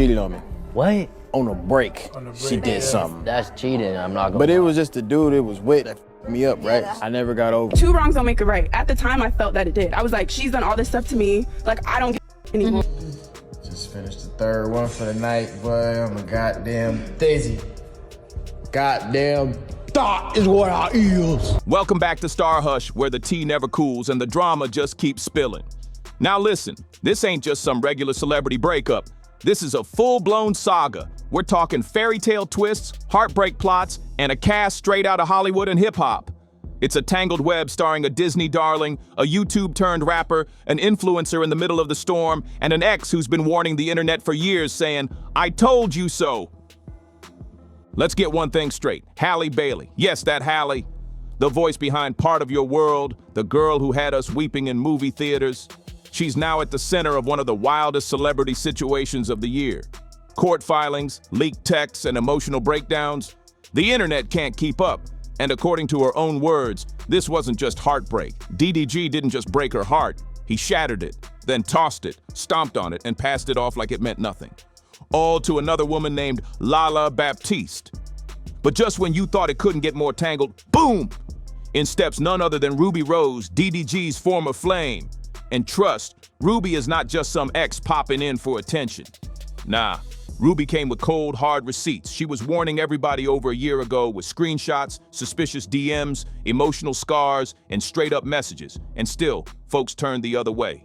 cheated on me. What? On a break. She did something. That's cheating, I'm not gonna But lie. it was just the dude it was with that f***ed me up, right? I never got over it. Two wrongs don't make it right. At the time, I felt that it did. I was like, she's done all this stuff to me. Like, I don't get anymore. Just finished the third one for the night, boy. I'm a goddamn dizzy. Goddamn thought is what I is. Welcome back to Starhush, where the tea never cools and the drama just keeps spilling. Now listen, this ain't just some regular celebrity breakup. This is a full-blown saga. We're talking fairy tale twists, heartbreak plots, and a cast straight out of Hollywood and hip-hop. It's a tangled web starring a Disney darling, a YouTube-turned rapper, an influencer in the middle of the storm, and an ex who's been warning the internet for years saying, "I told you so." Let's get one thing straight. Halle Bailey. Yes, that Halle. The voice behind Part of Your World, the girl who had us weeping in movie theaters. She's now at the center of one of the wildest celebrity situations of the year. Court filings, leaked texts, and emotional breakdowns. The internet can't keep up. And according to her own words, this wasn't just heartbreak. DDG didn't just break her heart. He shattered it, then tossed it, stomped on it, and passed it off like it meant nothing. All to another woman named Lala Baptiste. But just when you thought it couldn't get more tangled, boom! In steps none other than Ruby Rose, DDG's former flame. And trust, Ruby is not just some ex popping in for attention. Nah, Ruby came with cold, hard receipts. She was warning everybody over a year ago with screenshots, suspicious DMs, emotional scars, and straight-up messages. And still, folks turned the other way.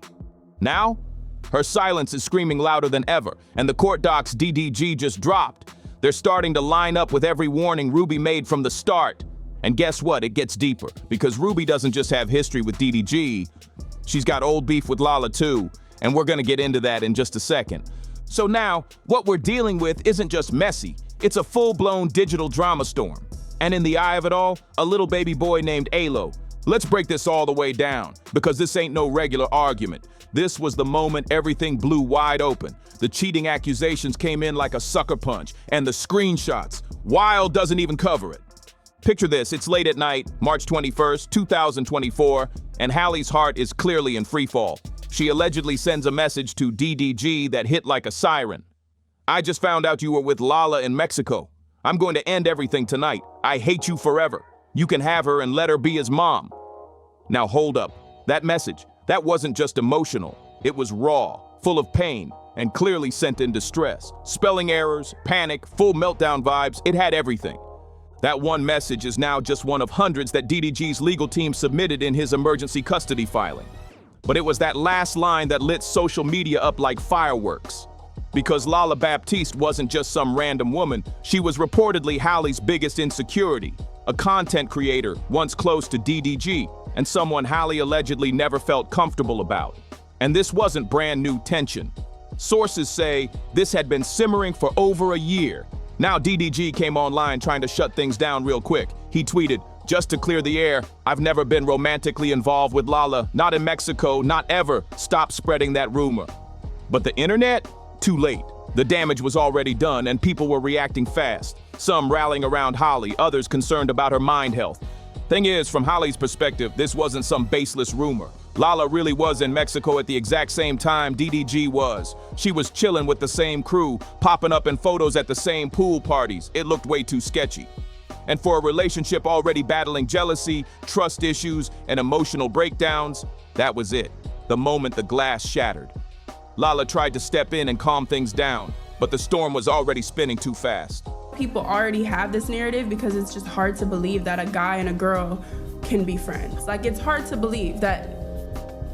Now, her silence is screaming louder than ever, and the court docs DDG just dropped. They're starting to line up with every warning Ruby made from the start. And guess what? It gets deeper, because Ruby doesn't just have history with DDG. She's got old beef with Lala too, and we're gonna get into that in just a second. So now, what we're dealing with isn't just messy, it's a full-blown digital drama storm. And in the eye of it all, a little baby boy named Alo. Let's break this all the way down, because this ain't no regular argument. This was the moment everything blew wide open. The cheating accusations came in like a sucker punch, and the screenshots. Wild doesn't even cover it. Picture this, it's late at night, March 21st, 2024, and Halle's heart is clearly in freefall. She allegedly sends a message to DDG that hit like a siren. "I just found out you were with Lala in Mexico. I'm going to end everything tonight. I hate you forever. You can have her and let her be his mom." Now hold up. That message, that wasn't just emotional. It was raw, full of pain, and clearly sent in distress. Spelling errors, panic, full meltdown vibes, it had everything. That one message is now just one of hundreds that DDG's legal team submitted in his emergency custody filing. But it was that last line that lit social media up like fireworks. Because Lala Baptiste wasn't just some random woman, she was reportedly Halle's biggest insecurity, a content creator once close to DDG, and someone Halle allegedly never felt comfortable about. And this wasn't brand new tension. Sources say this had been simmering for over a year. Now DDG came online trying to shut things down real quick. He tweeted, "Just to clear the air, I've never been romantically involved with Lala, not in Mexico, not ever. Stop spreading that rumor." But the internet? Too late. The damage was already done and people were reacting fast. Some rallying around Halle, others concerned about her mind health. Thing is, from Halle's perspective, this wasn't some baseless rumor. Lala really was in Mexico at the exact same time DDG was. She was chilling with the same crew, popping up in photos at the same pool parties. It looked way too sketchy. And for a relationship already battling jealousy, trust issues, and emotional breakdowns, that was it. The moment the glass shattered. Lala tried to step in and calm things down, but the storm was already spinning too fast. People already have this narrative because it's just hard to believe that a guy and a girl can be friends. Like, it's hard to believe that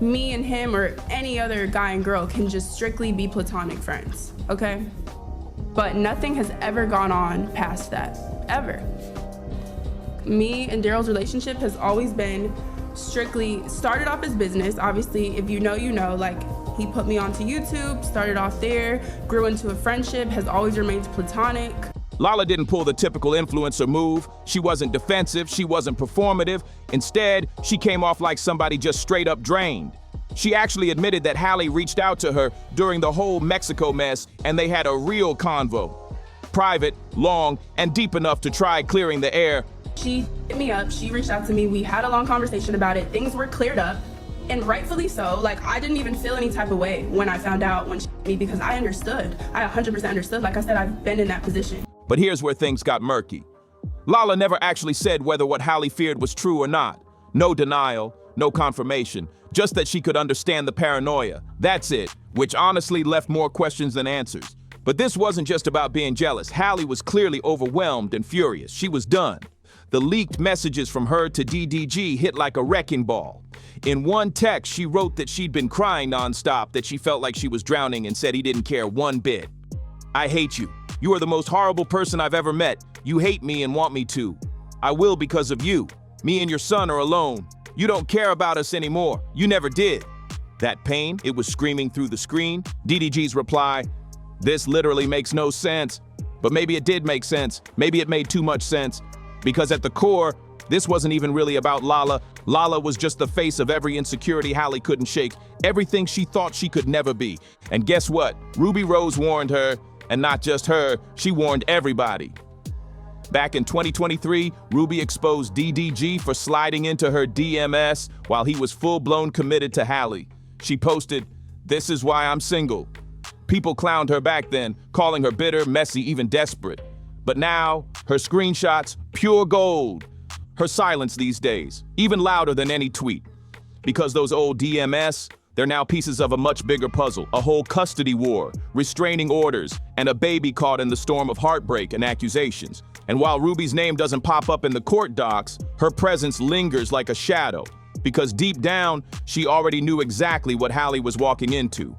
me and him or any other guy and girl can just strictly be platonic friends, okay? But nothing has ever gone on past that, ever. Me and Daryl's relationship has always been strictly, started off as business. Obviously, if you know, you know, like, he put me onto YouTube, started off there, grew into a friendship, has always remained platonic. Lala didn't pull the typical influencer move. She wasn't defensive, she wasn't performative. Instead, she came off like somebody just straight up drained. She actually admitted that Halle reached out to her during the whole Mexico mess and they had a real convo. Private, long, and deep enough to try clearing the air. She hit me up, she reached out to me, we had a long conversation about it, things were cleared up, And rightfully so. Like, I didn't even feel any type of way when I found out when she me, because I understood. I 100% understood. Like I said, I've been in that position. But here's where things got murky. Lala never actually said whether what Halle feared was true or not. No denial, no confirmation, just that she could understand the paranoia. That's it, which honestly left more questions than answers. But this wasn't just about being jealous. Halle was clearly overwhelmed and furious. She was done. The leaked messages from her to DDG hit like a wrecking ball. In one text, she wrote that she'd been crying nonstop, that she felt like she was drowning, and said he didn't care one bit. I hate you. You are the most horrible person I've ever met. You hate me and want me to. I will because of you. Me and your son are alone. You don't care about us anymore. You never did. That pain, it was screaming through the screen. DDG's reply, this literally makes no sense. But maybe it did make sense. Maybe it made too much sense. Because at the core, this wasn't even really about Lala. Lala was just the face of every insecurity Halle couldn't shake, everything she thought she could never be. And guess what? Ruby Rose warned her, and not just her, she warned everybody. Back in 2023, Ruby exposed DDG for sliding into her DMS while he was full-blown committed to Halle. She posted, "This is why I'm single." People clowned her back then, calling her bitter, messy, even desperate. But now, her screenshots, pure gold. Her silence these days, even louder than any tweet. Because those old DMS, they're now pieces of a much bigger puzzle, a whole custody war, restraining orders, and a baby caught in the storm of heartbreak and accusations. And while Ruby's name doesn't pop up in the court docs, her presence lingers like a shadow. Because deep down, she already knew exactly what Halle was walking into.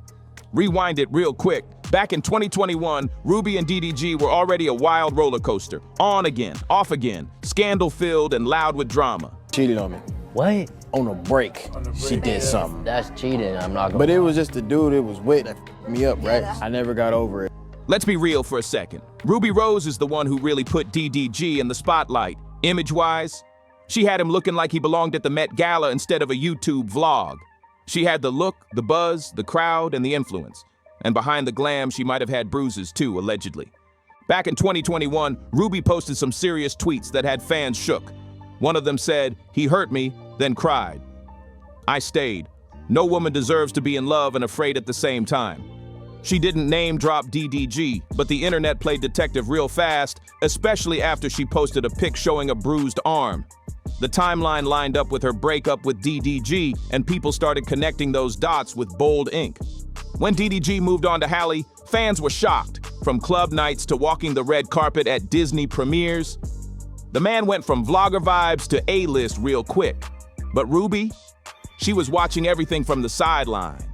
Rewind it real quick. Back in 2021, Ruby and DDG were already a wild roller coaster. On again, off again, scandal-filled and loud with drama. Cheated on me. What? On a break, she did something. That's cheating, I'm not gonna But it was just the dude it was with that f***ed me up, right? I never got over it. Let's be real for a second. Ruby Rose is the one who really put DDG in the spotlight. Image-wise, she had him looking like he belonged at the Met Gala instead of a YouTube vlog. She had the look, the buzz, the crowd, and the influence. And behind the glam, she might have had bruises too, allegedly. Back in 2021, Ruby posted some serious tweets that had fans shook. One of them said, "He hurt me, then cried. I stayed. No woman deserves to be in love and afraid at the same time." She didn't name drop DDG, but the internet played detective real fast, especially after she posted a pic showing a bruised arm. The timeline lined up with her breakup with DDG, and people started connecting those dots with bold ink. When DDG moved on to Halle, fans were shocked, from club nights to walking the red carpet at Disney premieres. The man went from vlogger vibes to A-list real quick. But Ruby, she was watching everything from the sidelines.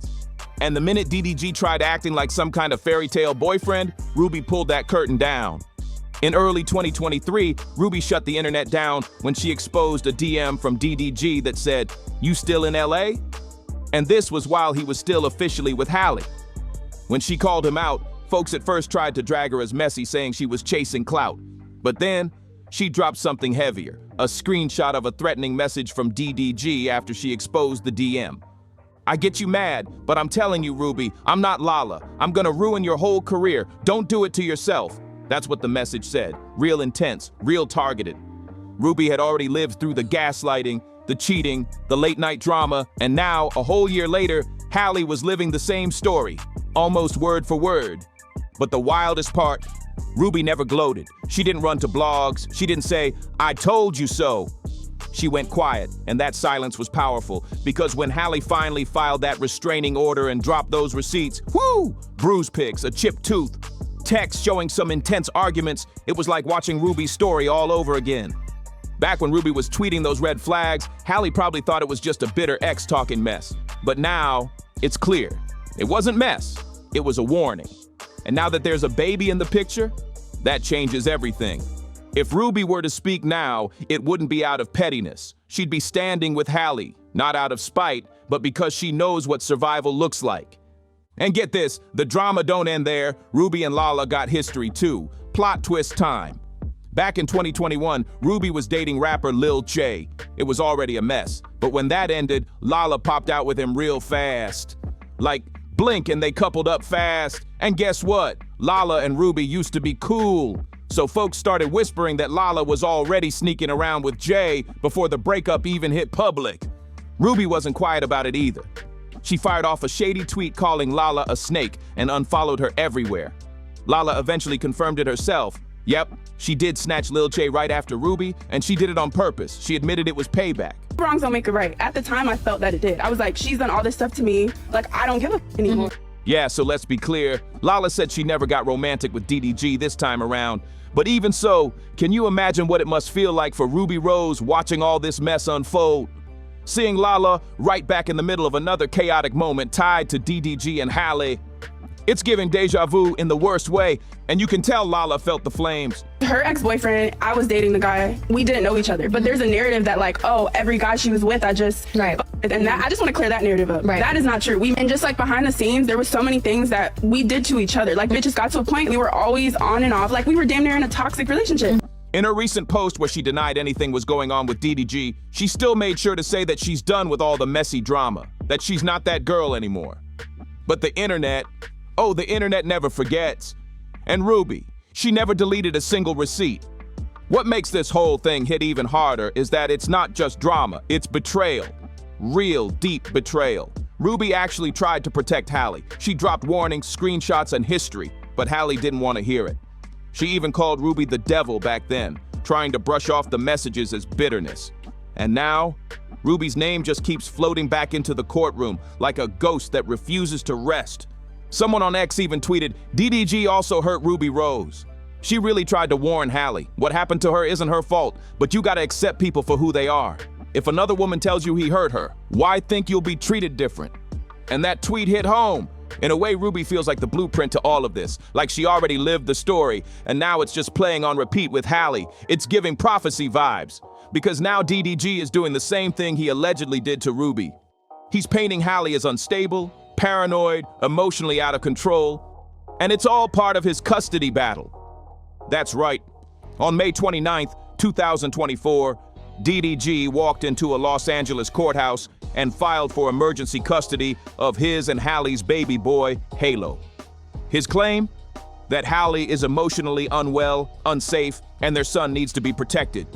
And the minute DDG tried acting like some kind of fairy tale boyfriend, Ruby pulled that curtain down. In early 2023, Ruby shut the internet down when she exposed a DM from DDG that said, "You still in LA?" And this was while he was still officially with Halle. When she called him out, folks at first tried to drag her as messy, saying she was chasing clout. But then, she dropped something heavier, a screenshot of a threatening message from DDG after she exposed the DM. "I get you mad, but I'm telling you, Ruby, I'm not Lala. I'm gonna ruin your whole career. Don't do it to yourself." That's what the message said. Real intense, real targeted. Ruby had already lived through the gaslighting, the cheating, the late-night drama, and now, a whole year later, Halle was living the same story, almost word for word. But the wildest part, Ruby never gloated. She didn't run to blogs. She didn't say, "I told you so." She went quiet, and that silence was powerful, because when Halle finally filed that restraining order and dropped those receipts, whoo, bruise pics, a chipped tooth, text showing some intense arguments, it was like watching Ruby's story all over again. Back when Ruby was tweeting those red flags, Halle probably thought it was just a bitter ex talking mess. But now, it's clear. It wasn't mess, it was a warning. And now that there's a baby in the picture, that changes everything. If Ruby were to speak now, it wouldn't be out of pettiness. She'd be standing with Halle, not out of spite, but because she knows what survival looks like. And get this, the drama don't end there. Ruby and Lala got history too. Plot twist time. Back in 2021, Ruby was dating rapper Lil J. It was already a mess, but when that ended, Lala popped out with him real fast. Like, blink and they coupled up fast. And guess what? Lala and Ruby used to be cool. So folks started whispering that Lala was already sneaking around with Jay before the breakup even hit public. Ruby wasn't quiet about it either. She fired off a shady tweet calling Lala a snake and unfollowed her everywhere. Lala eventually confirmed it herself. Yep, she did snatch Lil J right after Ruby, and she did it on purpose. She admitted it was payback. Wrongs don't make it right. At the time, I felt that it did. I was like, she's done all this stuff to me. Like, I don't give a anymore. Yeah, so let's be clear. Lala said she never got romantic with DDG this time around. But even so, can you imagine what it must feel like for Ruby Rose watching all this mess unfold? Seeing Lala right back in the middle of another chaotic moment tied to DDG and Halle. It's giving deja vu in the worst way, and you can tell Lala felt the flames. Her ex-boyfriend, I was dating the guy. We didn't know each other, but there's a narrative that like, oh, every guy she was with, I just... Right. And that, I just want to clear that narrative up. Right. That is not true. And just like behind the scenes, there were so many things that we did to each other. Like, it just got to a point we were always on and off. Like, we were damn near in a toxic relationship. In her recent post where she denied anything was going on with DDG, she still made sure to say that she's done with all the messy drama, that she's not that girl anymore. But the internet, oh, the internet never forgets. And Ruby, she never deleted a single receipt. What makes this whole thing hit even harder is that it's not just drama, it's betrayal. Real, deep betrayal. Ruby actually tried to protect Halle. She dropped warnings, screenshots, and history, but Halle didn't want to hear it. She even called Ruby the devil back then, trying to brush off the messages as bitterness. And now, Ruby's name just keeps floating back into the courtroom like a ghost that refuses to rest. Someone on X even tweeted, DDG also hurt Ruby Rose. She really tried to warn Halle. What happened to her isn't her fault, but you gotta accept people for who they are. If another woman tells you he hurt her, why think you'll be treated different? And that tweet hit home. In a way, Ruby feels like the blueprint to all of this, like she already lived the story, and now it's just playing on repeat with Halle. It's giving prophecy vibes, because now DDG is doing the same thing he allegedly did to Ruby. He's painting Halle as unstable, paranoid, emotionally out of control, and it's all part of his custody battle. That's right. On May 29th, 2024, DDG walked into a Los Angeles courthouse and filed for emergency custody of his and Halle's baby boy, Halo. His claim? That Halle is emotionally unwell, unsafe, and their son needs to be protected.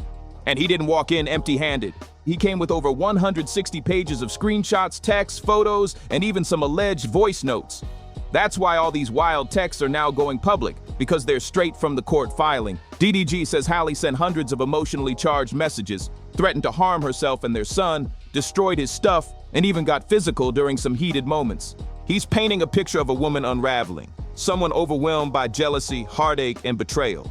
And he didn't walk in empty-handed. He came with over 160 pages of screenshots, texts, photos, and even some alleged voice notes. That's why all these wild texts are now going public, because they're straight from the court filing. DDG says Halle sent hundreds of emotionally charged messages, threatened to harm herself and their son, destroyed his stuff, and even got physical during some heated moments. He's painting a picture of a woman unraveling, someone overwhelmed by jealousy, heartache, and betrayal.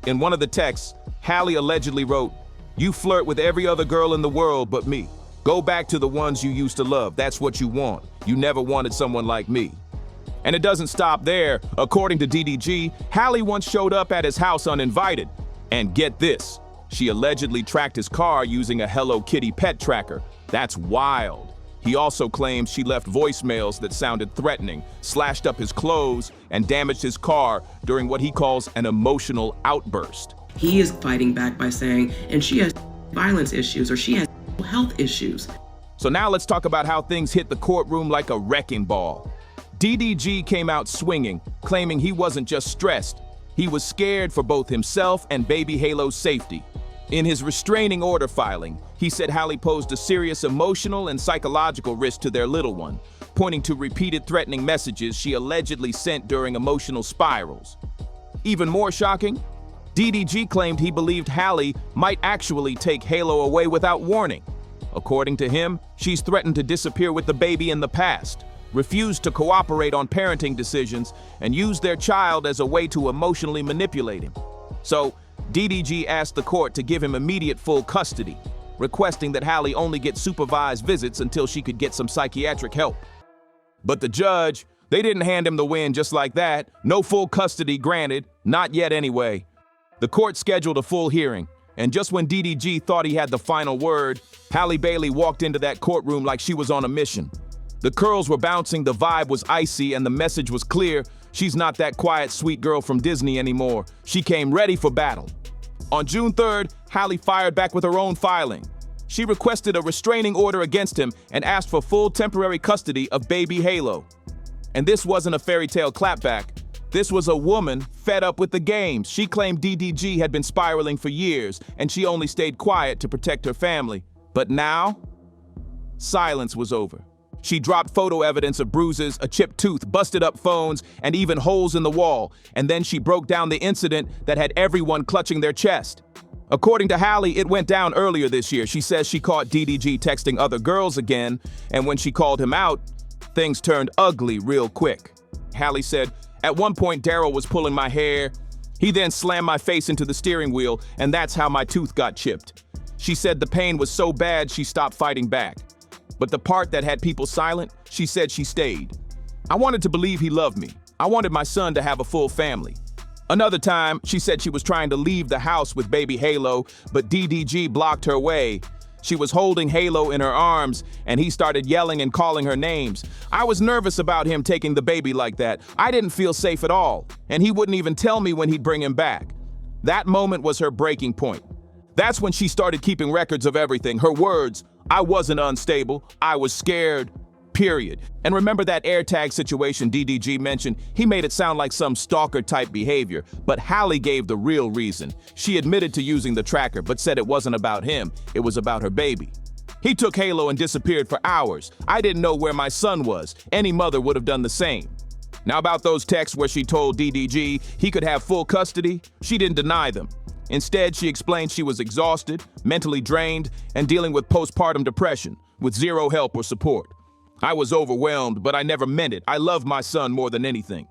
In one of the texts, Halle allegedly wrote, "You flirt with every other girl in the world but me. Go back to the ones you used to love. That's what you want. You never wanted someone like me." And it doesn't stop there. According to DDG, Halle once showed up at his house uninvited. And get this, she allegedly tracked his car using a Hello Kitty pet tracker. That's wild. He also claims she left voicemails that sounded threatening, slashed up his clothes, and damaged his car during what he calls an emotional outburst. He is fighting back by saying, and she has violence issues or she has health issues. So now let's talk about how things hit the courtroom like a wrecking ball. DDG came out swinging, claiming he wasn't just stressed. He was scared for both himself and baby Halo's safety. In his restraining order filing, he said Halle posed a serious emotional and psychological risk to their little one, pointing to repeated threatening messages she allegedly sent during emotional spirals. Even more shocking, DDG claimed he believed Halle might actually take Halo away without warning. According to him, she's threatened to disappear with the baby in the past, refused to cooperate on parenting decisions, and used their child as a way to emotionally manipulate him. So, DDG asked the court to give him immediate full custody, requesting that Halle only get supervised visits until she could get some psychiatric help. But the judge, they didn't hand him the win just like that. No full custody granted, not yet anyway. The court scheduled a full hearing, and just when DDG thought he had the final word, Halle Bailey walked into that courtroom like she was on a mission. The curls were bouncing, the vibe was icy, and the message was clear. She's not that quiet, sweet girl from Disney anymore. She came ready for battle. On June 3rd, Halle fired back with her own filing. She requested a restraining order against him and asked for full temporary custody of baby Halo. And this wasn't a fairy tale clapback. This was a woman fed up with the games. She claimed DDG had been spiraling for years, and she only stayed quiet to protect her family. But now, silence was over. She dropped photo evidence of bruises, a chipped tooth, busted up phones, and even holes in the wall, and then she broke down the incident that had everyone clutching their chest. According to Halle, it went down earlier this year. She says she caught DDG texting other girls again, and when she called him out, things turned ugly real quick. Halle said, "At one point, Daryl was pulling my hair. He then slammed my face into the steering wheel, and that's how my tooth got chipped." She said the pain was so bad she stopped fighting back. But the part that had people silent, she said she stayed. "I wanted to believe he loved me. I wanted my son to have a full family." Another time, she said she was trying to leave the house with baby Halo, but DDG blocked her way. She was holding Halo in her arms, and he started yelling and calling her names. "I was nervous about him taking the baby like that. I didn't feel safe at all, and he wouldn't even tell me when he'd bring him back." That moment was her breaking point. That's when she started keeping records of everything. Her words, "I wasn't unstable, I was scared, period." And remember that AirTag situation DDG mentioned? He made it sound like some stalker-type behavior, but Halle gave the real reason. She admitted to using the tracker, but said it wasn't about him, it was about her baby. "He took Halo and disappeared for hours. I didn't know where my son was. Any mother would have done the same." Now about those texts where she told DDG he could have full custody, she didn't deny them. Instead, she explained she was exhausted, mentally drained, and dealing with postpartum depression, with zero help or support. "I was overwhelmed, but I never meant it. I love my son more than anything."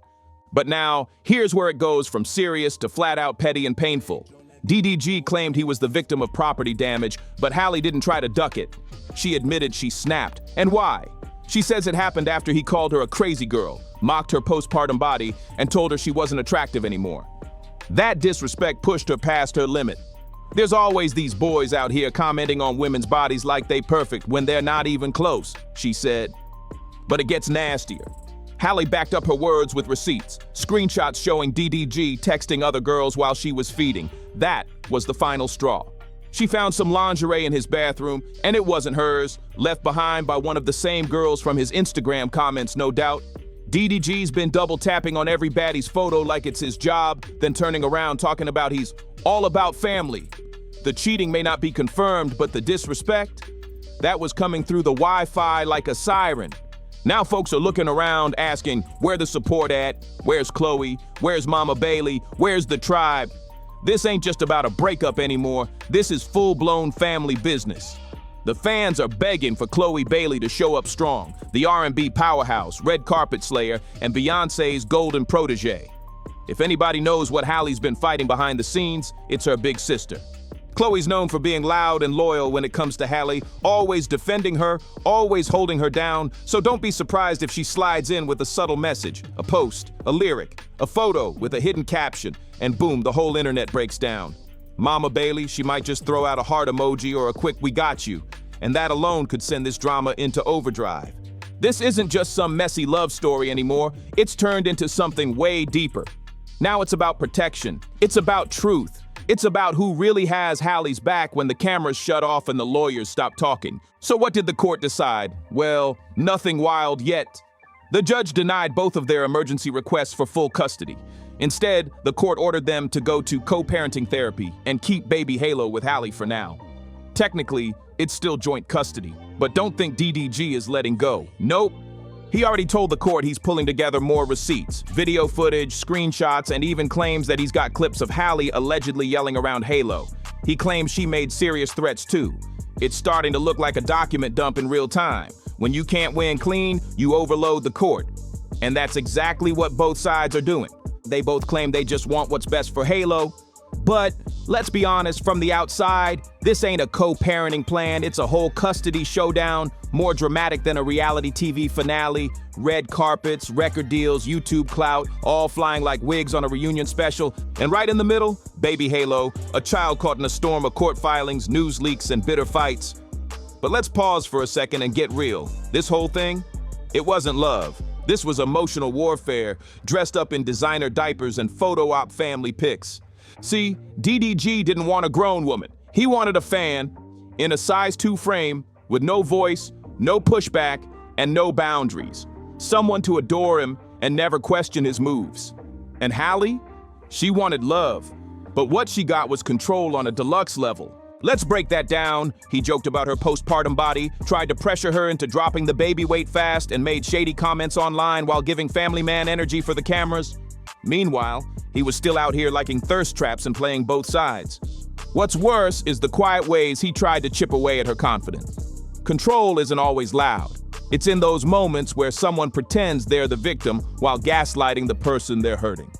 But now, here's where it goes from serious to flat-out petty and painful. DDG claimed he was the victim of property damage, but Halle didn't try to duck it. She admitted she snapped. And why? She says it happened after he called her a crazy girl, mocked her postpartum body, and told her she wasn't attractive anymore. That disrespect pushed her past her limit. "There's always these boys out here commenting on women's bodies like they perfect when they're not even close," she said. But it gets nastier. Halle backed up her words with receipts, screenshots showing DDG texting other girls while she was feeding. That was the final straw. She found some lingerie in his bathroom, and it wasn't hers, left behind by one of the same girls from his Instagram comments, no doubt. DDG's been double tapping on every baddie's photo like it's his job, then turning around talking about he's all about family. The cheating may not be confirmed, but the disrespect, that was coming through the Wi-Fi like a siren. Now folks are looking around asking, where the support at? Where's Chloe? Where's Mama Bailey? Where's the tribe? This ain't just about a breakup anymore. This is full-blown family business. The fans are begging for Chloe Bailey to show up strong, the R&B powerhouse, red carpet slayer, and Beyoncé's golden protege. If anybody knows what Halle's been fighting behind the scenes, it's her big sister. Chloe's known for being loud and loyal when it comes to Halle, always defending her, always holding her down, so don't be surprised if she slides in with a subtle message, a post, a lyric, a photo with a hidden caption, and boom, the whole internet breaks down. Mama Bailey, she might just throw out a heart emoji or a quick "we got you," and that alone could send this drama into overdrive. This isn't just some messy love story anymore, it's turned into something way deeper. Now it's about protection, it's about truth. It's about who really has Halle's back when the cameras shut off and the lawyers stop talking. So what did the court decide? Well, nothing wild yet. The judge denied both of their emergency requests for full custody. Instead, the court ordered them to go to co-parenting therapy and keep baby Halo with Halle for now. Technically, it's still joint custody, but don't think DDG is letting go. Nope. He already told the court he's pulling together more receipts, video footage, screenshots, and even claims that he's got clips of Halle allegedly yelling around Halo. He claims she made serious threats too. It's starting to look like a document dump in real time. When you can't win clean, you overload the court. And that's exactly what both sides are doing. They both claim they just want what's best for Halo. But let's be honest, from the outside, this ain't a co-parenting plan, it's a whole custody showdown, more dramatic than a reality TV finale. Red carpets, record deals, YouTube clout, all flying like wigs on a reunion special. And right in the middle, baby Halo, a child caught in a storm of court filings, news leaks, and bitter fights. But let's pause for a second and get real. This whole thing, it wasn't love. This was emotional warfare, dressed up in designer diapers and photo op family pics. See, DDG didn't want a grown woman. He wanted a fan in a size 2 frame with no voice, no pushback, and no boundaries. Someone to adore him and never question his moves. And Halle? She wanted love, but what she got was control on a deluxe level. Let's break that down. He joked about her postpartum body, tried to pressure her into dropping the baby weight fast, and made shady comments online while giving family man energy for the cameras. Meanwhile, he was still out here liking thirst traps and playing both sides. What's worse is the quiet ways he tried to chip away at her confidence. Control isn't always loud. It's in those moments where someone pretends they're the victim while gaslighting the person they're hurting.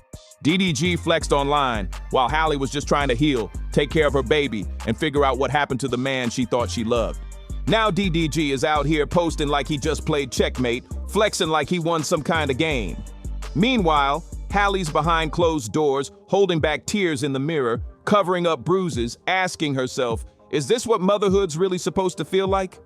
DDG flexed online while Halle was just trying to heal, take care of her baby, and figure out what happened to the man she thought she loved. Now DDG is out here posting like he just played checkmate, flexing like he won some kind of game. Meanwhile, Halle's behind closed doors, holding back tears in the mirror, covering up bruises, asking herself, is this what motherhood's really supposed to feel like?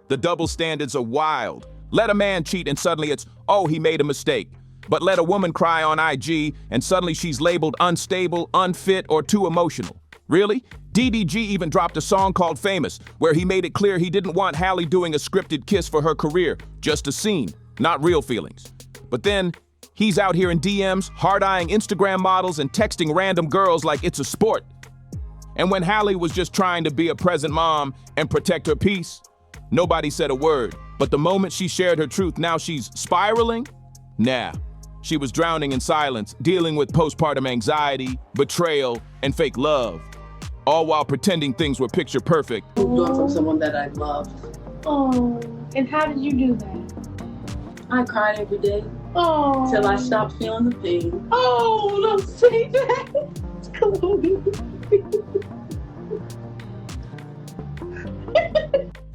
The double standards are wild. Let a man cheat and suddenly it's, oh, he made a mistake. But let a woman cry on IG and suddenly she's labeled unstable, unfit, or too emotional. Really? DDG even dropped a song called Famous, where he made it clear he didn't want Halle doing a scripted kiss for her career, just a scene, not real feelings. But then, he's out here in DMs, hard-eyeing Instagram models and texting random girls like it's a sport. And when Halle was just trying to be a present mom and protect her peace, nobody said a word. But the moment she shared her truth, now she's spiraling? Nah. She was drowning in silence, dealing with postpartum anxiety, betrayal, and fake love, all while pretending things were picture perfect. Moved on from someone that I loved. Oh, and how did you do that? I cried every day Oh, till I stopped feeling the pain. oh, don't say that.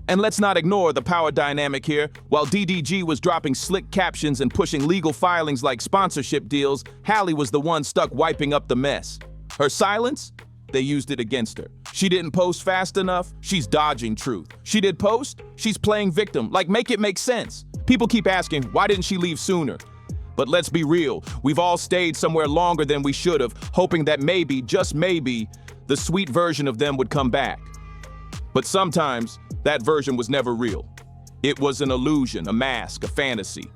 And let's not ignore the power dynamic here. While DDG was dropping slick captions and pushing legal filings like sponsorship deals, Halle was the one stuck wiping up the mess. Her silence? They used it against her. She didn't post fast enough? She's dodging truth. She did post? She's playing victim. Like, make it make sense. People keep asking, why didn't she leave sooner? But let's be real, we've all stayed somewhere longer than we should have, hoping that maybe, just maybe, the sweet version of them would come back. But sometimes, that version was never real. It was an illusion, a mask, a fantasy.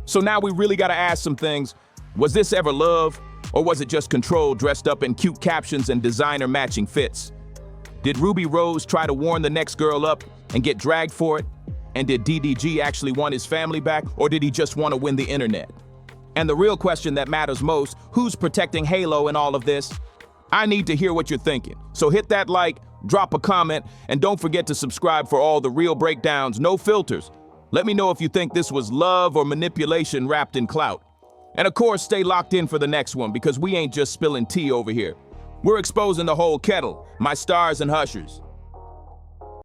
So now we really gotta ask some things. Was this ever love? Or was it just control dressed up in cute captions and designer matching fits? Did Ruby Rose try to warn the next girl up and get dragged for it? And did DDG actually want his family back, or did he just want to win the internet? And the real question that matters most, who's protecting Halo in all of this? I need to hear what you're thinking. So hit that like, drop a comment, and don't forget to subscribe for all the real breakdowns, no filters. Let me know if you think this was love or manipulation wrapped in clout. And of course, stay locked in for the next one, because we ain't just spilling tea over here. We're exposing the whole kettle, my stars and hushers.